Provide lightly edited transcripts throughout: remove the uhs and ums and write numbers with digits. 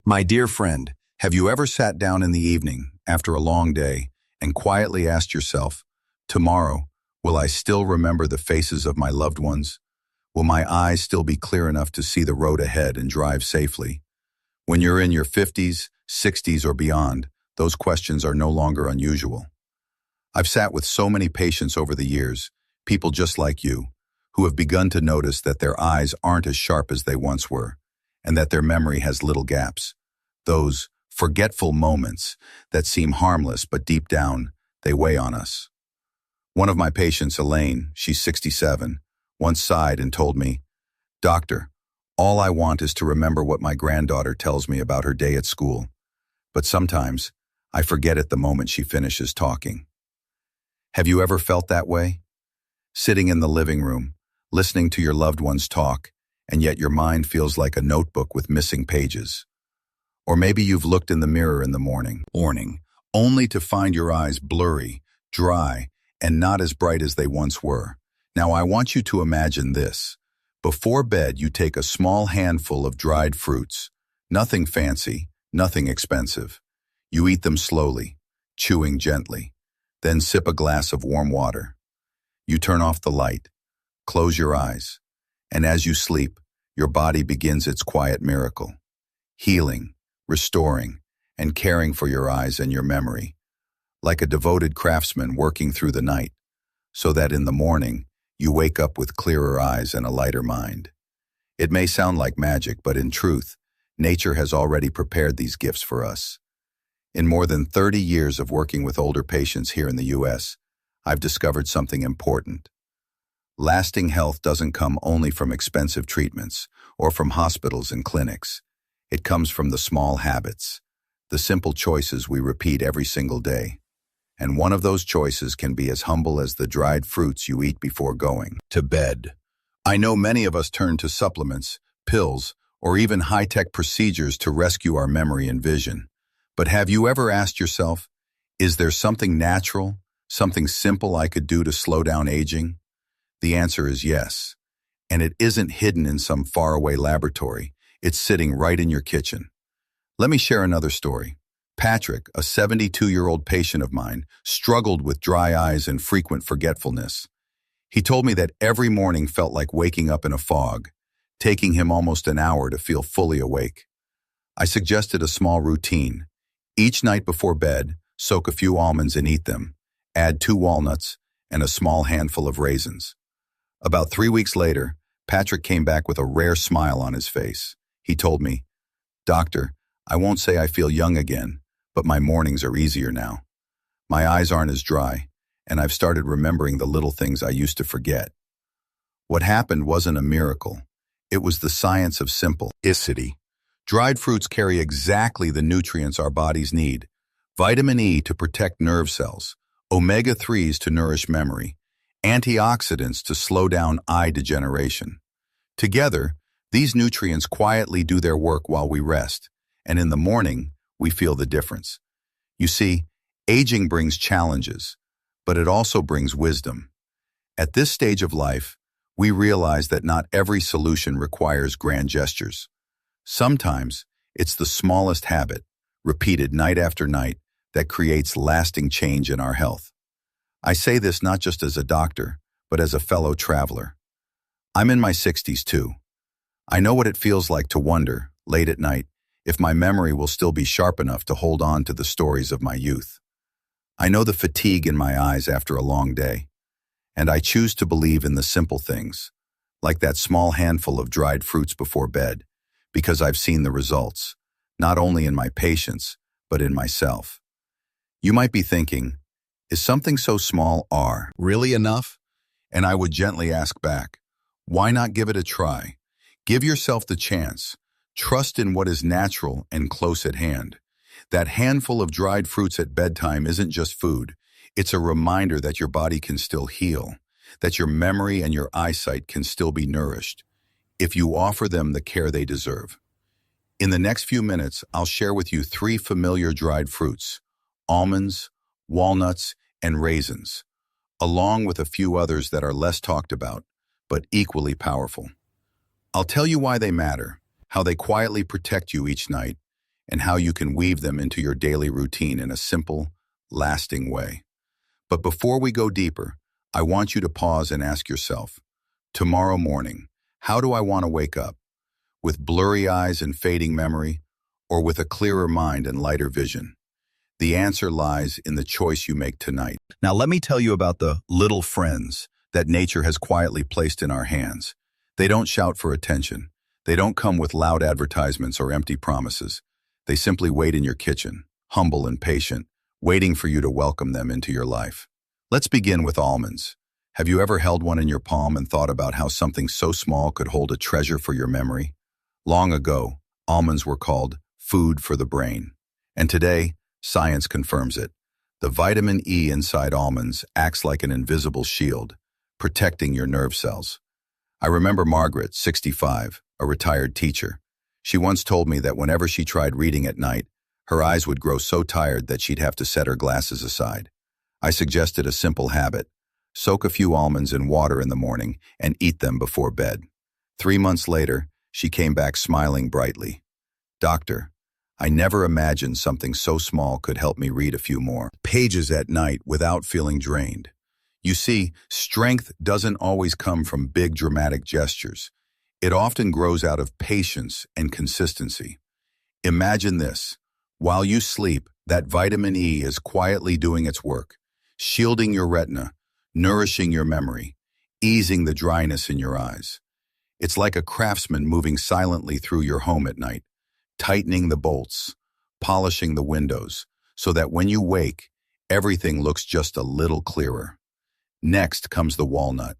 My dear friend, have you ever sat down in the evening after a long day and quietly asked yourself, tomorrow, will I still remember the faces of my loved ones? Will my eyes still be clear enough to see the road ahead and drive safely? When you're in your 50s, 60s, or beyond, those questions are no longer unusual. I've sat with so many patients over the years, people just like you, who have begun to notice that their eyes aren't as sharp as they once were, and that their memory has little gaps. Those forgetful moments that seem harmless, but deep down, they weigh on us. One of my patients, Elaine, she's 67, once sighed and told me, "Doctor, all I want is to remember what my granddaughter tells me about her day at school. But sometimes, I forget it the moment she finishes talking." Have you ever felt that way? Sitting in the living room, listening to your loved ones talk, and yet your mind feels like a notebook with missing pages. Or maybe you've looked in the mirror in the morning, only to find your eyes blurry, dry, and not as bright as they once were. Now I want you to imagine this. Before bed, you take a small handful of dried fruits. Nothing fancy, nothing expensive. You eat them slowly, chewing gently, then sip a glass of warm water. You turn off the light, close your eyes, and as you sleep, your body begins its quiet miracle, healing, restoring, and caring for your eyes and your memory, like a devoted craftsman working through the night, so that in the morning, you wake up with clearer eyes and a lighter mind. It may sound like magic, but in truth, nature has already prepared these gifts for us. In more than 30 years of working with older patients here in the U.S., I've discovered something important. Lasting health doesn't come only from expensive treatments or from hospitals and clinics. It comes from the small habits, the simple choices we repeat every single day. And one of those choices can be as humble as the dried fruits you eat before going to bed. I know many of us turn to supplements, pills, or even high-tech procedures to rescue our memory and vision. But have you ever asked yourself, is there something natural, something simple I could do to slow down aging? The answer is yes. And it isn't hidden in some faraway laboratory. It's sitting right in your kitchen. Let me share another story. Patrick, a 72-year-old patient of mine, struggled with dry eyes and frequent forgetfulness. He told me that every morning felt like waking up in a fog, taking him almost an hour to feel fully awake. I suggested a small routine. Each night before bed, soak a few almonds and eat them. Add 2 walnuts and a small handful of raisins. About 3 weeks later, Patrick came back with a rare smile on his face. He told me, "Doctor, I won't say I feel young again, but my mornings are easier now. My eyes aren't as dry, and I've started remembering the little things I used to forget." What happened wasn't a miracle. It was the science of simplicity. Dried fruits carry exactly the nutrients our bodies need. Vitamin E to protect nerve cells, omega-3s to nourish memory, antioxidants to slow down eye degeneration. Together, these nutrients quietly do their work while we rest, and in the morning, we feel the difference. You see, aging brings challenges, but it also brings wisdom. At this stage of life, we realize that not every solution requires grand gestures. Sometimes, it's the smallest habit, repeated night after night, that creates lasting change in our health. I say this not just as a doctor, but as a fellow traveler. I'm in my 60s too. I know what it feels like to wonder, late at night, if my memory will still be sharp enough to hold on to the stories of my youth. I know the fatigue in my eyes after a long day, and I choose to believe in the simple things, like that small handful of dried fruits before bed, because I've seen the results, not only in my patients, but in myself. You might be thinking, is something so small really enough? And I would gently ask back, why not give it a try? Give yourself the chance. Trust in what is natural and close at hand. That handful of dried fruits at bedtime isn't just food. It's a reminder that your body can still heal, that your memory and your eyesight can still be nourished, if you offer them the care they deserve. In the next few minutes, I'll share with you 3 familiar dried fruits: almonds, walnuts, and raisins, along with a few others that are less talked about, but equally powerful. I'll tell you why they matter, how they quietly protect you each night, and how you can weave them into your daily routine in a simple, lasting way. But before we go deeper, I want you to pause and ask yourself, tomorrow morning, how do I want to wake up? With blurry eyes and fading memory, or with a clearer mind and lighter vision? The answer lies in the choice you make tonight. Now let me tell you about the little friends that nature has quietly placed in our hands. They don't shout for attention. They don't come with loud advertisements or empty promises. They simply wait in your kitchen, humble and patient, waiting for you to welcome them into your life. Let's begin with almonds. Have you ever held one in your palm and thought about how something so small could hold a treasure for your memory? Long ago, almonds were called food for the brain. And today, science confirms it. The vitamin E inside almonds acts like an invisible shield, protecting your nerve cells. I remember Margaret, 65, a retired teacher. She once told me that whenever she tried reading at night, her eyes would grow so tired that she'd have to set her glasses aside. I suggested a simple habit: soak a few almonds in water in the morning and eat them before bed. 3 months later, she came back smiling brightly. "Doctor, I never imagined something so small could help me read a few more pages at night without feeling drained." You see, strength doesn't always come from big dramatic gestures. It often grows out of patience and consistency. Imagine this. While you sleep, that vitamin E is quietly doing its work, shielding your retina, nourishing your memory, easing the dryness in your eyes. It's like a craftsman moving silently through your home at night, tightening the bolts, polishing the windows, so that when you wake, everything looks just a little clearer. Next comes the walnut.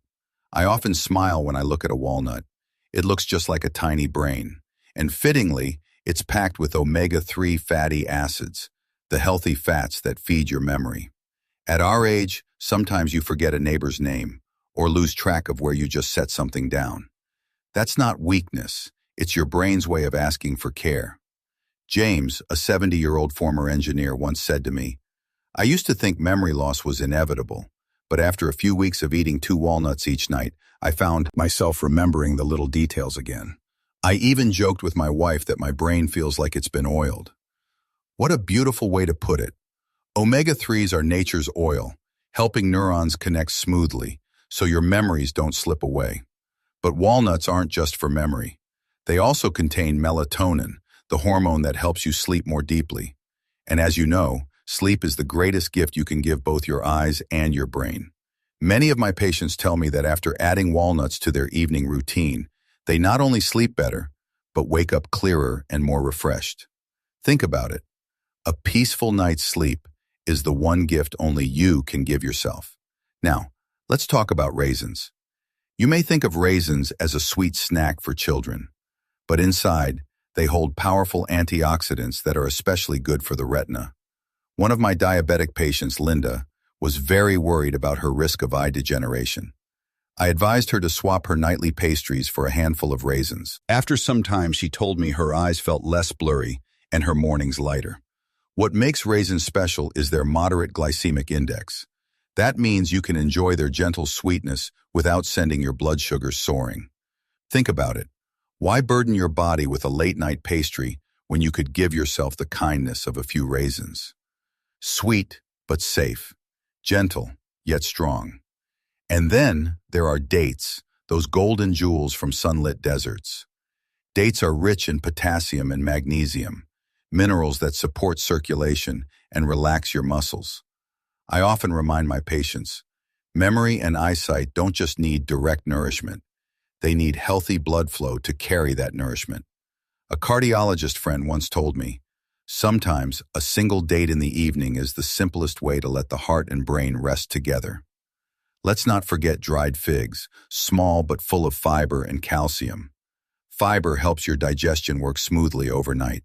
I often smile when I look at a walnut. It looks just like a tiny brain. And fittingly, it's packed with omega-3 fatty acids, the healthy fats that feed your memory. At our age, sometimes you forget a neighbor's name or lose track of where you just set something down. That's not weakness. It's your brain's way of asking for care. James, a 70-year-old former engineer, once said to me, "I used to think memory loss was inevitable, but after a few weeks of eating 2 walnuts each night, I found myself remembering the little details again. I even joked with my wife that my brain feels like it's been oiled." What a beautiful way to put it. Omega-3s are nature's oil, helping neurons connect smoothly, so your memories don't slip away. But walnuts aren't just for memory. They also contain melatonin, the hormone that helps you sleep more deeply. And as you know, sleep is the greatest gift you can give both your eyes and your brain. Many of my patients tell me that after adding walnuts to their evening routine, they not only sleep better, but wake up clearer and more refreshed. Think about it. A peaceful night's sleep is the one gift only you can give yourself. Now, let's talk about raisins. You may think of raisins as a sweet snack for children, but inside, they hold powerful antioxidants that are especially good for the retina. One of my diabetic patients, Linda, was very worried about her risk of eye degeneration. I advised her to swap her nightly pastries for a handful of raisins. After some time, she told me her eyes felt less blurry and her mornings lighter. What makes raisins special is their moderate glycemic index. That means you can enjoy their gentle sweetness without sending your blood sugars soaring. Think about it. Why burden your body with a late-night pastry when you could give yourself the kindness of a few raisins? Sweet, but safe. Gentle, yet strong. And then there are dates, those golden jewels from sunlit deserts. Dates are rich in potassium and magnesium, minerals that support circulation and relax your muscles. I often remind my patients, memory and eyesight don't just need direct nourishment. They need healthy blood flow to carry that nourishment. A cardiologist friend once told me, sometimes a single date in the evening is the simplest way to let the heart and brain rest together. Let's not forget dried figs, small but full of fiber and calcium. Fiber helps your digestion work smoothly overnight.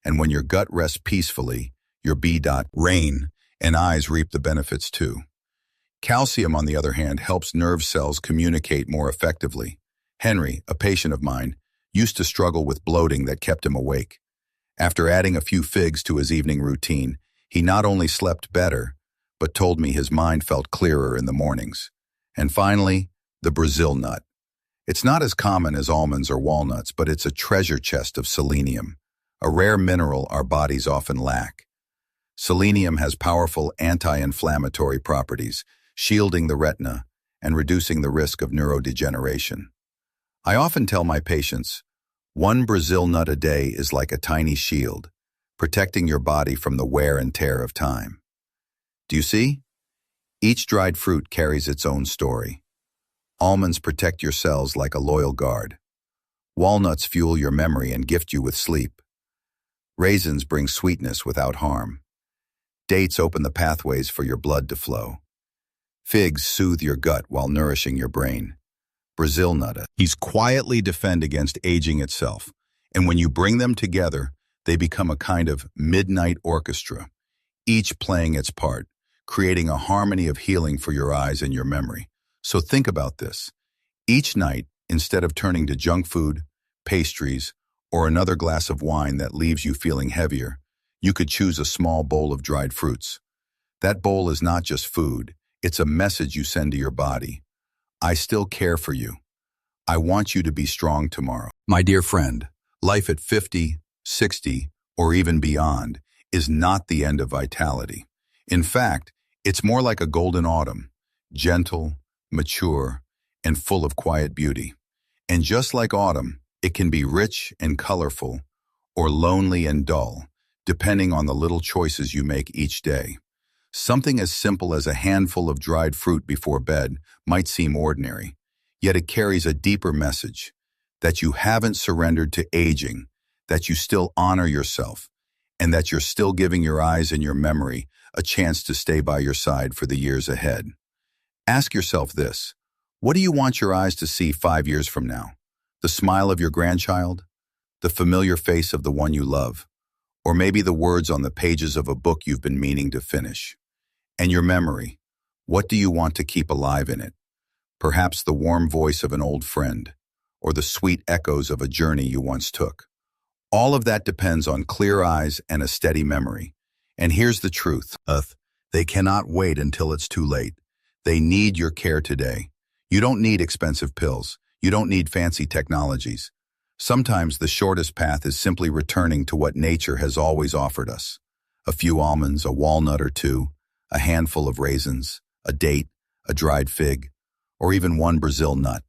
And when your gut rests peacefully, your brain and eyes reap the benefits too. Calcium, on the other hand, helps nerve cells communicate more effectively. Henry, a patient of mine, used to struggle with bloating that kept him awake. After adding a few figs to his evening routine, he not only slept better, but told me his mind felt clearer in the mornings. And finally, the Brazil nut. It's not as common as almonds or walnuts, but it's a treasure chest of selenium. a rare mineral our bodies often lack. Selenium has powerful anti-inflammatory properties, shielding the retina and reducing the risk of neurodegeneration. I often tell my patients, one Brazil nut a day is like a tiny shield, protecting your body from the wear and tear of time. Do you see? Each dried fruit carries its own story. Almonds protect your cells like a loyal guard. Walnuts fuel your memory and gift you with sleep. Raisins bring sweetness without harm. Dates open the pathways for your blood to flow. Figs soothe your gut while nourishing your brain. Brazil nut. These quietly defend against aging itself, and when you bring them together, they become a kind of midnight orchestra, each playing its part, creating a harmony of healing for your eyes and your memory. So think about this. Each night, instead of turning to junk food, pastries, or another glass of wine that leaves you feeling heavier, you could choose a small bowl of dried fruits. That bowl is not just food, it's a message you send to your body. I still care for you. I want you to be strong tomorrow. My dear friend, life at 50, 60, or even beyond is not the end of vitality. In fact, it's more like a golden autumn, gentle, mature, and full of quiet beauty. And just like autumn, it can be rich and colorful, or lonely and dull, depending on the little choices you make each day. Something as simple as a handful of dried fruit before bed might seem ordinary, yet it carries a deeper message, that you haven't surrendered to aging, that you still honor yourself, and that you're still giving your eyes and your memory a chance to stay by your side for the years ahead. Ask yourself this: what do you want your eyes to see 5 years from now? The smile of your grandchild? The familiar face of the one you love? Or maybe the words on the pages of a book you've been meaning to finish? And your memory, what do you want to keep alive in it? Perhaps the warm voice of an old friend, or the sweet echoes of a journey you once took. All of that depends on clear eyes and a steady memory. And here's the truth. They cannot wait until it's too late. They need your care today. You don't need expensive pills. You don't need fancy technologies. Sometimes the shortest path is simply returning to what nature has always offered us. A few almonds, a walnut or two, a handful of raisins, a date, a dried fig, or even one Brazil nut.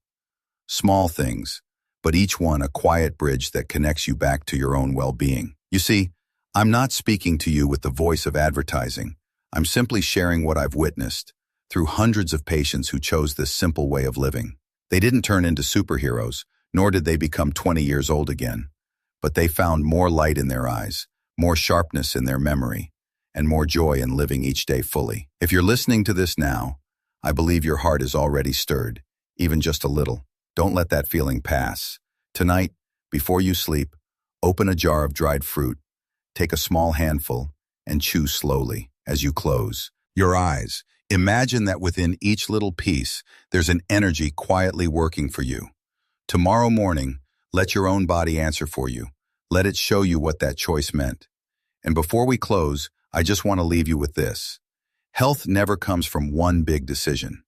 Small things, but each one a quiet bridge that connects you back to your own well-being. You see, I'm not speaking to you with the voice of advertising. I'm simply sharing what I've witnessed through hundreds of patients who chose this simple way of living. They didn't turn into superheroes, nor did they become 20 years old again. But they found more light in their eyes, more sharpness in their memory, and more joy in living each day fully. If you're listening to this now, I believe your heart is already stirred, even just a little. Don't let that feeling pass. Tonight, before you sleep, open a jar of dried fruit, take a small handful, and chew slowly as you close your eyes. Imagine that within each little piece, there's an energy quietly working for you. Tomorrow morning, let your own body answer for you. Let it show you what that choice meant. And before we close, I just want to leave you with this. Health never comes from one big decision.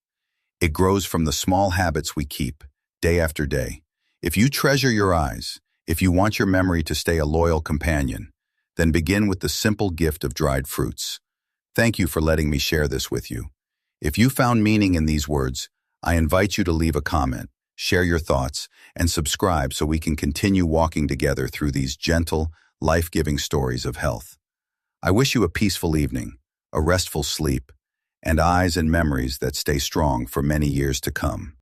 It grows from the small habits we keep, day after day. If you treasure your eyes, if you want your memory to stay a loyal companion, then begin with the simple gift of dried fruits. Thank you for letting me share this with you. If you found meaning in these words, I invite you to leave a comment, share your thoughts, and subscribe so we can continue walking together through these gentle, life-giving stories of health. I wish you a peaceful evening, a restful sleep, and eyes and memories that stay strong for many years to come.